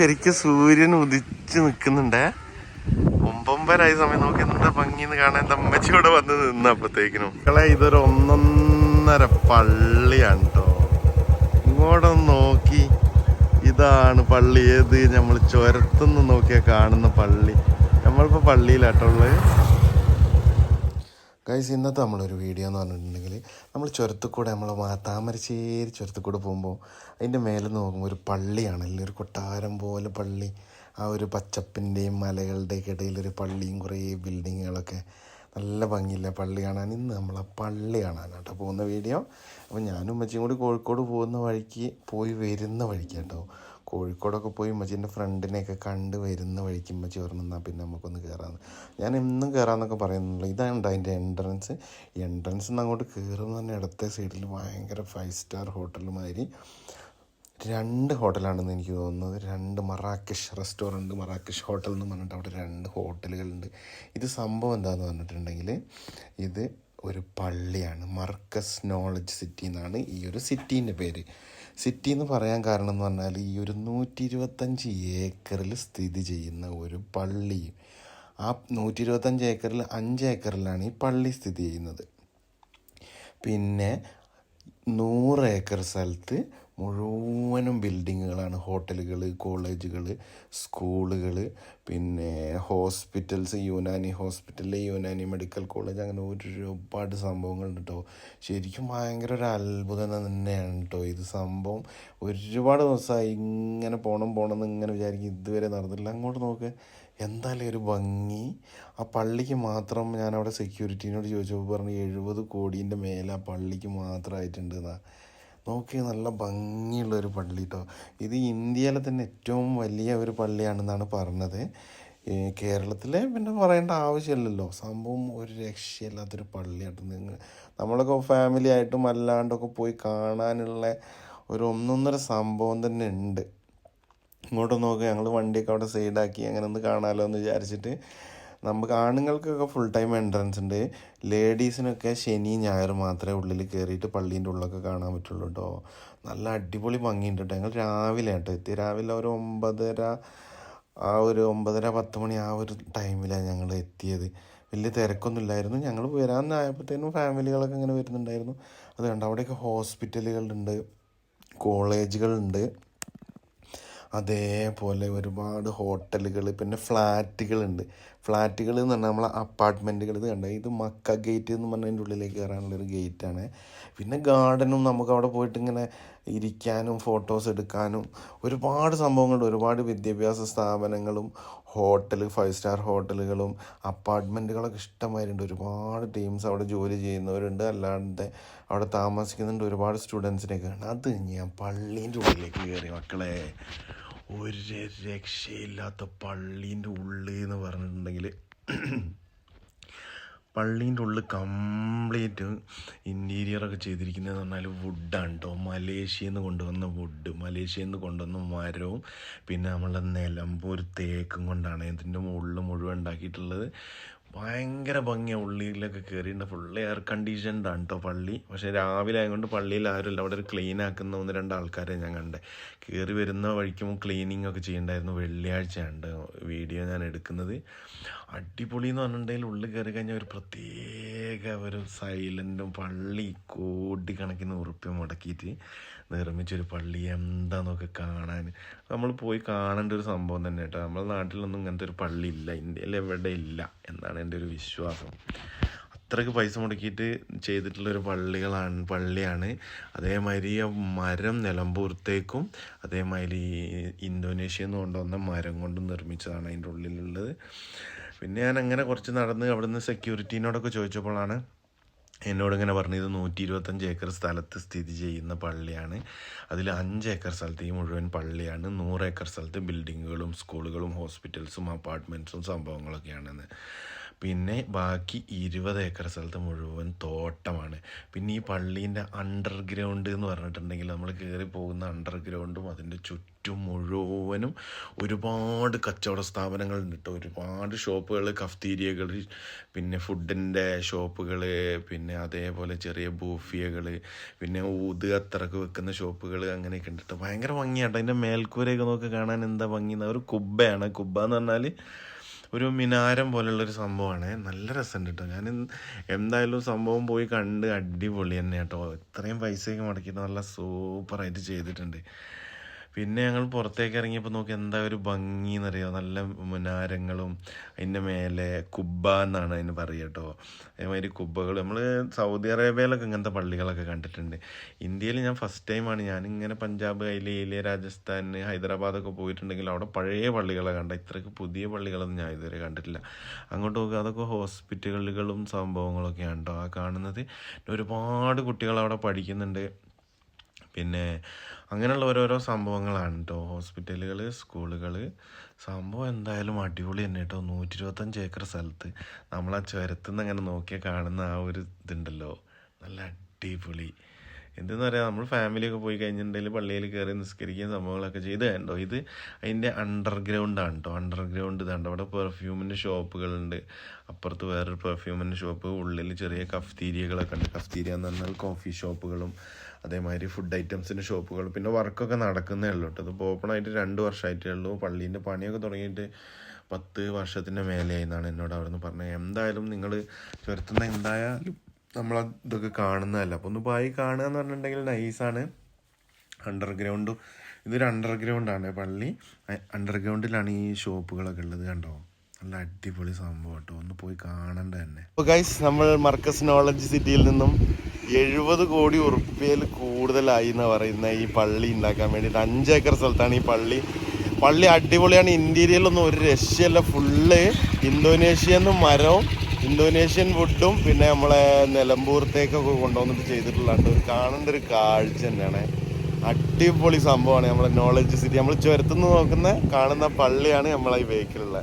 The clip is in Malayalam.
ശരിക്കും സൂര്യൻ ഉദിച്ച് നിൽക്കുന്നുണ്ടേ. 9:30 സമയം. നോക്കി എന്താ ഭംഗിന്ന് കാണാൻ. അമ്മച്ചിയോടെ വന്ന് നിന്നപ്പോഴത്തേക്കിനും മക്കളെ ഇതൊരു ഒന്നൊന്നര പള്ളിയാണ് കേട്ടോ. ഇങ്ങോട്ട് നോക്കി, ഇതാണ് പള്ളി. ഏത് നമ്മൾ ചുരത്തുനിന്ന് നോക്കിയാൽ കാണുന്ന പള്ളി. നമ്മളിപ്പോൾ പള്ളിയിലാട്ടുള്ളത്. ഗൈസ്, ഇന്നത്തെ നമ്മളൊരു വീഡിയോ എന്ന് പറഞ്ഞിട്ടുണ്ടെങ്കിൽ, നമ്മൾ ചുരത്തുകൂടെ നമ്മൾ താമരശ്ശേരി ചുരത്തുകൂടെ പോകുമ്പോൾ അതിൻ്റെ മേലെ നോക്കുമ്പോൾ ഒരു പള്ളിയാണല്ലേ, ഒരു കൊട്ടാരം പോലെ പള്ളി. ആ ഒരു പച്ചപ്പിൻ്റെയും മലകളുടെയൊക്കെ ഇടയിലൊരു പള്ളിയും കുറേ ബിൽഡിങ്ങുകളൊക്കെ നല്ല ഭംഗിയില്ല പള്ളി കാണാൻ. ഇന്ന് നമ്മൾ ആ പള്ളി കാണാനാട്ടോ പോകുന്ന വീഡിയോ. അപ്പോൾ ഞാനും ഉമ്മച്ചിയും കൂടി കോഴിക്കോട് പോയി വരുന്ന വഴിക്ക് കേട്ടോ. കോഴിക്കോടൊക്കെ പോയി ഉമ്മച്ചീൻ്റെ ഫ്രണ്ടിനെയൊക്കെ കണ്ട് വരുന്ന വഴിക്ക് ഉമ്മച്ചി പറഞ്ഞാൽ പിന്നെ നമുക്കൊന്ന് കയറാമെന്ന്. ഞാൻ എന്നും കയറാമെന്നൊക്കെ പറയുന്നുള്ളൂ. ഇതാണ് അതിൻ്റെ എൻട്രൻസ്. നിന്ന് അങ്ങോട്ട് കയറുന്ന തന്നെ ഇടത്തെ സൈഡിൽ ഭയങ്കര 5 സ്റ്റാർ ഹോട്ടൽ മാതിരി 2 ഹോട്ടലാണെന്ന് എനിക്ക് തോന്നുന്നത്. 2 മറാക്കഷ് റെസ്റ്റോറൻറ്റ്, മറാക്കഷ് ഹോട്ടൽ എന്ന് പറഞ്ഞിട്ട് അവിടെ 2 ഹോട്ടലുകളുണ്ട്. ഇത് സംഭവം എന്താണെന്ന് പറഞ്ഞിട്ടുണ്ടെങ്കിൽ, ഇത് ഒരു പള്ളിയാണ്. മർക്കസ് നോളജ് സിറ്റി എന്നാണ് ഈ ഒരു സിറ്റീൻ്റെ പേര്. സിറ്റി എന്ന് പറയാൻ കാരണം എന്ന് പറഞ്ഞാൽ, ഈ ഒരു 125 ഏക്കറിൽ സ്ഥിതി ചെയ്യുന്ന ഒരു പള്ളി. ആ 125 ഏക്കറിൽ 5 ഏക്കറിലാണ് ഈ പള്ളി സ്ഥിതി ചെയ്യുന്നത്. പിന്നെ 100 ഏക്കർ സ്ഥലത്ത് മുഴുവനും ബിൽഡിങ്ങുകളാണ്. ഹോട്ടലുകൾ, കോളേജുകൾ, സ്കൂളുകൾ, പിന്നെ hospitals, Unani hospital, Unani medical college, അങ്ങനെ ഒരുപാട് സംഭവങ്ങളുണ്ട് കേട്ടോ. ശരിക്കും ഭയങ്കര ഒരു അത്ഭുതം തന്നെയാണ് കേട്ടോ ഇത് സംഭവം. ഒരുപാട് ദിവസമായി ഇങ്ങനെ പോകണം എന്ന് ഇങ്ങനെ വിചാരിക്കും, ഇതുവരെ നടന്നില്ല. അങ്ങോട്ട് നോക്ക്, എന്തായാലും ഒരു ഭംഗി. ആ പള്ളിക്ക് മാത്രം ഞാനവിടെ സെക്യൂരിറ്റീനോട് ചോദിച്ചപ്പോൾ പറഞ്ഞു 70 കോടീൻ്റെ മേലെ ആ പള്ളിക്ക് മാത്രമായിട്ടുണ്ട് എന്നാണ്. നോക്കി, നല്ല ഭംഗിയുള്ളൊരു പള്ളി കേട്ടോ. ഇത് ഇന്ത്യയിലെ തന്നെ ഏറ്റവും വലിയ ഒരു പള്ളിയാണെന്നാണ് പറഞ്ഞത്. കേരളത്തിലെ പിന്നെ പറയേണ്ട ആവശ്യമില്ലല്ലോ. സംഭവം ഒരു രക്ഷയില്ലാത്തൊരു പള്ളിയായിട്ട് നമ്മളൊക്കെ ഫാമിലി ആയിട്ടും അല്ലാണ്ടൊക്കെ പോയി കാണാനുള്ള ഒരു ഒന്നൊന്നര സംഭവം തന്നെ ഉണ്ട്. ഇങ്ങോട്ട് നോക്കുക, ഞങ്ങൾ വണ്ടിയൊക്കെ അവിടെ സൈഡാക്കി അങ്ങനെ ഒന്ന് കാണാമല്ലോ എന്ന് വിചാരിച്ചിട്ട്. നമുക്ക് ആണുങ്ങൾക്കൊക്കെ ഫുൾ ടൈം എൻട്രൻസ് ഉണ്ട്. ലേഡീസിനൊക്കെ ശനി ഞായർ മാത്രമേ ഉള്ളിൽ കയറിയിട്ട് പള്ളീൻ്റെ ഉള്ളൊക്കെ കാണാൻ പറ്റുള്ളൂ കേട്ടോ. നല്ല അടിപൊളി ഭംഗിയുണ്ട് കേട്ടോ. ഞങ്ങൾ രാവിലെ കേട്ടോ എത്തി. രാവിലെ ഒരു 9:30 10 മണി ആ ഒരു ടൈമിലാണ് ഞങ്ങൾ എത്തിയത്. വലിയ തിരക്കൊന്നും ഇല്ലായിരുന്നു. ഞങ്ങൾ വരാനായപ്പോഴത്തേനും ഫാമിലികളൊക്കെ ഇങ്ങനെ വരുന്നുണ്ടായിരുന്നു. അത് കണ്ട് അവിടെയൊക്കെ ഹോസ്പിറ്റലുകളുണ്ട്, കോളേജുകളുണ്ട്, അതേപോലെ ഒരുപാട് ഹോട്ടലുകൾ, പിന്നെ ഫ്ലാറ്റുകളുണ്ട്. ഫ്ലാറ്റുകൾ എന്ന് പറഞ്ഞാൽ നമ്മളെ അപ്പാർട്ട്മെൻറ്റുകൾ. ഇത് കണ്ടോ, ഇത് മക്ക ഗേറ്റ് എന്ന് പറഞ്ഞതിൻ്റെ ഉള്ളിലേക്ക് കയറാനുള്ളൊരു ഗേറ്റാണ്. പിന്നെ ഗാർഡനും, നമുക്ക് അവിടെ പോയിട്ട് ഇങ്ങനെ ഇരിക്കാനും ഫോട്ടോസ് എടുക്കാനും ഒരുപാട് സംഭവങ്ങളുണ്ട്. ഒരുപാട് വിദ്യാഭ്യാസ സ്ഥാപനങ്ങളും ഹോട്ടൽ, 5 സ്റ്റാർ ഹോട്ടലുകളും അപ്പാർട്ട്മെൻറ്റുകളൊക്കെ ഇഷ്ടമായിട്ടുണ്ട്. ഒരുപാട് ടീംസ് അവിടെ ജോലി ചെയ്യുന്നവരുണ്ട്, അല്ലാണ്ട് അവിടെ താമസിക്കുന്നുണ്ട്. ഒരുപാട് സ്റ്റുഡൻസിനെയൊക്കെയാണ്. അത് ഞാൻ പള്ളീൻ്റെ ഉള്ളിലേക്ക് കയറി മക്കളെ. ഒരു രക്ഷയില്ലാത്ത പള്ളീൻ്റെ ഉള്ളിൽ എന്ന് പറഞ്ഞിട്ടുണ്ടെങ്കിൽ, പള്ളീൻ്റെ ഉള്ളിൽ കംപ്ലീറ്റ് ഇൻറ്റീരിയറൊക്കെ ചെയ്തിരിക്കുന്നതെന്ന് പറഞ്ഞാൽ വുഡാണ് കേട്ടോ. മലേഷ്യയിൽ നിന്ന് കൊണ്ടുവന്ന വുഡ്, മലേഷ്യയിൽ നിന്ന് കൊണ്ടുവന്ന മരവും പിന്നെ നമ്മളെ നിലമ്പൂർ തേക്കും കൊണ്ടാണ് ഇതിൻ്റെ മുകളിൽ മുഴുവൻ ഉണ്ടാക്കിയിട്ടുള്ളത്. ഭയങ്കര ഭംഗിയാണ്. ഉള്ളിലൊക്കെ കയറിയിട്ട് ഫുൾ എയർ കണ്ടീഷൻഡാണ് കേട്ടോ പള്ളി. പക്ഷേ രാവിലെ ആയതുകൊണ്ട് പള്ളിയിൽ ആരുമില്ല. അവിടെ ഒരു ക്ലീൻ ആക്കുന്ന 1-2 ആൾക്കാരെ ഞാൻ കണ്ടേ. കയറി വരുന്ന വഴിക്കും ക്ലീനിങ് ഒക്കെ ചെയ്യണ്ടായിരുന്നു. വെള്ളിയാഴ്ചയാണ് വീഡിയോ ഞാൻ എടുക്കുന്നത്. അടിപൊളി എന്ന് പറഞ്ഞിട്ടുണ്ടെങ്കിൽ ഉള്ളിൽ കയറി കഴിഞ്ഞാൽ ഒരു പ്രത്യേക ഒരു സൈലൻറ്റും, പള്ളി കോടിക്കണക്കിന് ഉറുപ്പ്യ മുടക്കിയിട്ട് നിർമ്മിച്ചൊരു പള്ളി. എന്താന്നൊക്കെ കാണാൻ നമ്മൾ പോയി കാണേണ്ട ഒരു സംഭവം തന്നെ കേട്ടോ. നമ്മുടെ നാട്ടിലൊന്നും ഇങ്ങനത്തെ ഒരു പള്ളി ഇല്ല, ഇന്ത്യയിൽ എവിടെ ഇല്ല എന്നാണ് എൻ്റെ ഒരു വിശ്വാസം. അത്രയ്ക്ക് പൈസ മുടക്കിയിട്ട് ചെയ്തിട്ടുള്ളൊരു പള്ളിയാണ്. അതേമാതിരി ആ മരം നിലമ്പൂരത്തേക്കും അതേമാതിരി ഇന്തോനേഷ്യയിൽ നിന്ന് കൊണ്ടുവന്ന മരം കൊണ്ട് നിർമ്മിച്ചതാണ് അതിൻ്റെ ഉള്ളിലുള്ളത്. പിന്നെ ഞാൻ അങ്ങനെ കുറച്ച് നടന്ന് അവിടുന്ന് സെക്യൂരിറ്റീനോടൊക്കെ ചോദിച്ചപ്പോഴാണ് എന്നോടിങ്ങനെ പറഞ്ഞത് 125 ഏക്കർ സ്ഥലത്ത് സ്ഥിതി ചെയ്യുന്ന പള്ളിയാണ്. അതിൽ 5 ഏക്കർ സ്ഥലത്ത് ഈ മുഴുവൻ പള്ളിയാണ്. 100 ഏക്കർ സ്ഥലത്ത് ബിൽഡിങ്ങുകളും സ്കൂളുകളും ഹോസ്പിറ്റൽസും അപ്പാർട്ട്മെൻറ്റ്സും സംഭവങ്ങളൊക്കെയാണെന്ന്. പിന്നെ ബാക്കി 20 ഏക്കർ സ്ഥലത്ത് മുഴുവൻ തോട്ടമാണ്. പിന്നെ ഈ പള്ളീൻ്റെ അണ്ടർഗ്രൗണ്ട് എന്ന് പറഞ്ഞിട്ടുണ്ടെങ്കിൽ നമ്മൾ കയറി പോകുന്ന അണ്ടർഗ്രൗണ്ടും അതിൻ്റെ ചുറ്റും മുഴുവനും ഒരുപാട് കച്ചവട സ്ഥാപനങ്ങളുണ്ട് കേട്ടോ. ഒരുപാട് ഷോപ്പുകൾ, കഫ്തീരിയകൾ, പിന്നെ ഫുഡിൻ്റെ ഷോപ്പുകൾ, പിന്നെ അതേപോലെ ചെറിയ ബൂഫിയകൾ, പിന്നെ ഊത് അത്രക്ക് വെക്കുന്ന ഷോപ്പുകൾ, അങ്ങനെയൊക്കെ ഉണ്ട് കേട്ടോ. ഭയങ്കര ഭംഗിയാട്ടോ. അതിൻ്റെ മേൽക്കൂരയൊക്കെ നോക്കി കാണാൻ എന്താ ഭംഗി. ഒരു കുബ്ബയാണ്. കുബ്ബ എന്ന് പറഞ്ഞാൽ ഒരു മിനാരം പോലുള്ളൊരു സംഭവമാണ്. നല്ല രസമുണ്ട് കേട്ടോ. ഞാൻ എന്തായാലും സംഭവം പോയി കണ്ട് അടിപൊളി തന്നെ കേട്ടോ. ഇത്രയും പൈസയൊക്കെ മുടക്കിയിട്ട് നല്ല സൂപ്പറായിട്ട് ചെയ്തിട്ടുണ്ട്. പിന്നെ ഞങ്ങൾ പുറത്തേക്ക് ഇറങ്ങിയപ്പോൾ നോക്കി എന്താ ഒരു ഭംഗി എന്നറിയാം. നല്ല മുനാരങ്ങളും അതിൻ്റെ മേലെ കുബ്ബ എന്നാണ് അതിന് പറയുക കേട്ടോ. അതേമാതിരി കുബ്ബകൾ നമ്മൾ സൗദി അറേബ്യയിലൊക്കെ ഇങ്ങനത്തെ പള്ളികളൊക്കെ കണ്ടിട്ടുണ്ട്. ഇന്ത്യയിൽ ഞാൻ ഫസ്റ്റ് ടൈമാണ്. ഞാനിങ്ങനെ പഞ്ചാബ്, ഹൈലിയ, രാജസ്ഥാൻ, ഹൈദരാബാദൊക്കെ പോയിട്ടുണ്ടെങ്കിൽ അവിടെ പഴയ പള്ളികളെ കണ്ട. ഇത്രയ്ക്ക് പുതിയ പള്ളികളൊന്നും ഞാൻ ഇതുവരെ കണ്ടിട്ടില്ല. അങ്ങോട്ട് നോക്കുക, അതൊക്കെ ഹോസ്പിറ്റലുകളും സംഭവങ്ങളൊക്കെയാണ് കേട്ടോ ആ കാണുന്നത്. ഒരുപാട് കുട്ടികൾ അവിടെ പഠിക്കുന്നുണ്ട്. പിന്നെ അങ്ങനെയുള്ള ഓരോരോ സംഭവങ്ങളാണ് കേട്ടോ. ഹോസ്പിറ്റലുകൾ, സ്കൂളുകൾ, സംഭവം എന്തായാലും അടിപൊളി തന്നെ കേട്ടോ. 125 ഏക്കർ സ്ഥലത്ത് നമ്മൾ ആ ചുരത്തുനിന്ന് അങ്ങനെ നോക്കിയാൽ കാണുന്ന ആ ഒരു ഇതുണ്ടല്ലോ, നല്ല അടിപൊളി. എന്തെന്ന് പറയാം, നമ്മൾ ഫാമിലിയൊക്കെ പോയി കഴിഞ്ഞിട്ടുണ്ടെങ്കിൽ പള്ളിയിൽ കയറി നിസ്കരിക്കുന്ന സംഭവങ്ങളൊക്കെ ചെയ്ത് കണ്ടോ. ഇത് അതിൻ്റെ അണ്ടർഗ്രൗണ്ടാണ് കേട്ടോ. അണ്ടർഗ്രൗണ്ട് ഇതാണ്ട്. അവിടെ പെർഫ്യൂമിൻ്റെ ഷോപ്പുകളുണ്ട്. അപ്പുറത്ത് വേറൊരു പെർഫ്യൂമിൻ്റെ ഷോപ്പ്, ഉള്ളിൽ ചെറിയ കഫ്തീരിയകളൊക്കെ ഉണ്ട്. കഫ്തീരിയ എന്ന് പറഞ്ഞാൽ കോഫി ഷോപ്പുകളും അതേമാതിരി ഫുഡ് ഐറ്റംസിൻ്റെ ഷോപ്പുകൾ. പിന്നെ വർക്കൊക്കെ നടക്കുന്നേ ഉള്ളൂ കേട്ടോ. ഇതിപ്പോൾ ഓപ്പൺ ആയിട്ട് 2 വർഷമായിട്ടേ ഉള്ളൂ. പള്ളീൻ്റെ പണിയൊക്കെ തുടങ്ങിയിട്ട് 10 വർഷത്തിൻ്റെ മേലെയായി എന്നാണ് എന്നോട് അവിടെ നിന്ന് പറഞ്ഞത്. എന്തായാലും നിങ്ങൾ ചുരത്തുന്ന എന്തായാലും നമ്മളതൊക്കെ കാണുന്നതല്ല. അപ്പോൾ ഒന്ന് പോയി കാണുക എന്ന് പറഞ്ഞിട്ടുണ്ടെങ്കിൽ നൈസാണ്. അണ്ടർഗ്രൗണ്ടും ഇതൊരു അണ്ടർഗ്രൗണ്ടാണ് പള്ളി. അണ്ടർഗ്രൗണ്ടിലാണ് ഈ ഷോപ്പുകളൊക്കെ ഉള്ളത് കണ്ടോ. നല്ല അടിപൊളി സംഭവം കേട്ടോ. ഒന്ന് പോയി കാണേണ്ട തന്നെ. അപ്പോൾ ഗൈസ്, നമ്മൾ മർക്കസ് നോളജ് സിറ്റിയിൽ നിന്നും 70 കോടി ഉറുപ്പ്യയിൽ കൂടുതലായി എന്ന് പറയുന്ന ഈ പള്ളി ഉണ്ടാക്കാൻ വേണ്ടിയിട്ട് 5 ഏക്കർ സ്ഥലത്താണ് ഈ പള്ളി അടിപൊളിയാണ്. ഇന്റീരിയലൊന്നും ഒരു രക്ഷയല്ല. ഫുള്ള് ഇന്തോനേഷ്യന്ന് മരവും ഇന്തോനേഷ്യൻ വുഡും പിന്നെ നമ്മളെ നിലമ്പൂരത്തേക്കൊക്കെ കൊണ്ടുവന്നിട്ട് ചെയ്തിട്ടുള്ളതാണ്. ഒരു കാണേണ്ട ഒരു കാഴ്ച തന്നെയാണ്. അടിപൊളി സംഭവമാണ്. നമ്മളെ നോളജ് സിറ്റി, നമ്മൾ ചുരത്തുനിന്ന് നോക്കുന്ന കാണുന്ന പള്ളിയാണ് നമ്മളെ ഈ ബേക്കിലുള്ള.